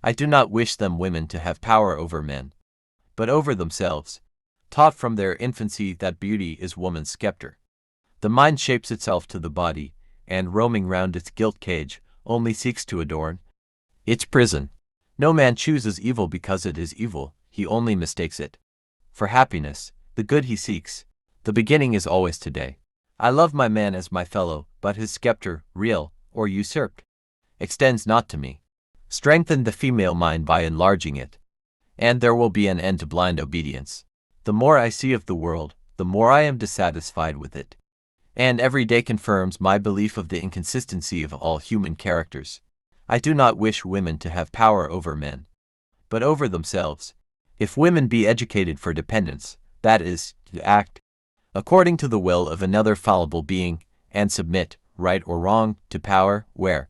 I do not wish them women to have power over men, but over themselves, taught from their infancy that beauty is woman's scepter. The mind shapes itself to the body, and roaming round its gilt cage, only seeks to adorn its prison. No man chooses evil because it is evil, he only mistakes it for happiness, the good he seeks. The beginning is always today. I love my man as my fellow, but his scepter, real or usurped, extends not to me. Strengthen the female mind by enlarging it, and there will be an end to blind obedience. The more I see of the world, the more I am dissatisfied with it, and every day confirms my belief of the inconsistency of all human characters. I do not wish women to have power over men, but over themselves. If women be educated for dependence, that is, to act according to the will of another fallible being, and submit, right or wrong, to power, where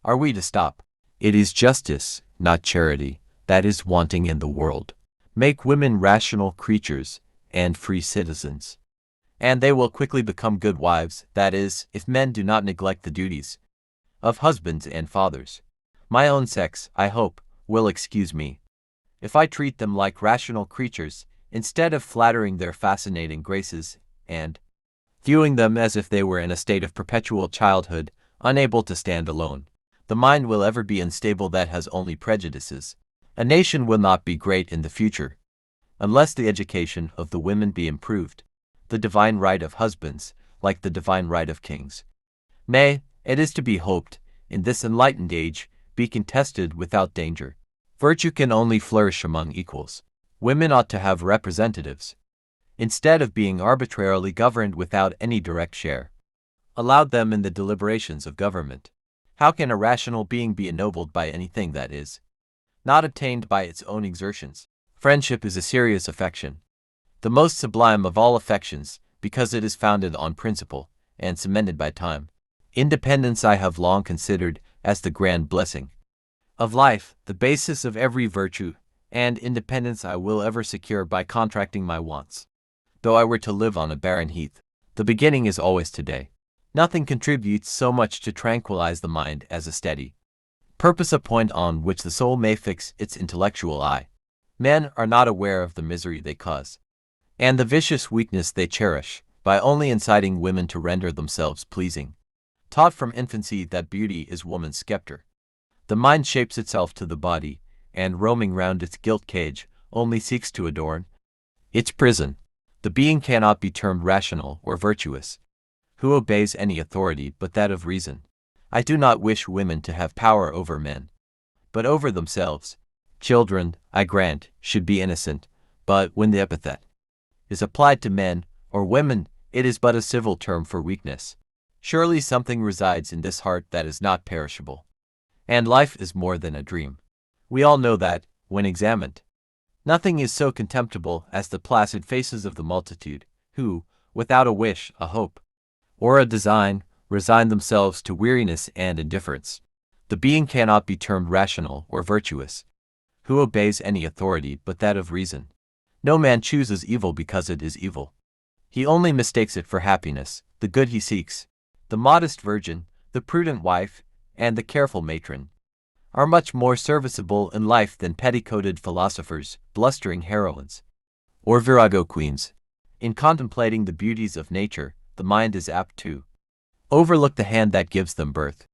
are we to stop? It is justice, not charity, that is wanting in the world. Make women rational creatures and free citizens, and they will quickly become good wives, that is, if men do not neglect the duties of husbands and fathers. My own sex, I hope, will excuse me if I treat them like rational creatures, instead of flattering their fascinating graces, and viewing them as if they were in a state of perpetual childhood, unable to stand alone. The mind will ever be unstable that has only prejudices. A nation will not be great in the future, unless the education of the women be improved. The divine right of husbands, like the divine right of kings, may, it is to be hoped, in this enlightened age, be contested without danger. Virtue can only flourish among equals. Women ought to have representatives, instead of being arbitrarily governed without any direct share allowed them in the deliberations of government. How can a rational being be ennobled by anything that is not attained by its own exertions? Friendship is a serious affection, the most sublime of all affections, because it is founded on principle, and cemented by time. Independence I have long considered as the grand blessing of life, the basis of every virtue, and independence I will ever secure by contracting my wants. Though I were to live on a barren heath, the beginning is always today. Nothing contributes so much to tranquilize the mind as a steady purpose, a point on which the soul may fix its intellectual eye. Men are not aware of the misery they cause, and the vicious weakness they cherish, by only inciting women to render themselves pleasing. Taught from infancy that beauty is woman's scepter, the mind shapes itself to the body, and roaming round its gilt cage, only seeks to adorn its prison. The being cannot be termed rational or virtuous who obeys any authority but that of reason. I do not wish women to have power over men, but over themselves. Children, I grant, should be innocent, but when the epithet is applied to men or women, it is but a civil term for weakness. Surely something resides in this heart that is not perishable, and life is more than a dream. We all know that, when examined, nothing is so contemptible as the placid faces of the multitude, who, without a wish, a hope, or a design, resign themselves to weariness and indifference. The being cannot be termed rational or virtuous who obeys any authority but that of reason. No man chooses evil because it is evil, he only mistakes it for happiness, the good he seeks. The modest virgin, the prudent wife, and the careful matron are much more serviceable in life than petticoated philosophers, blustering heroines, or virago queens. In contemplating the beauties of nature, the mind is apt to overlook the hand that gives them birth.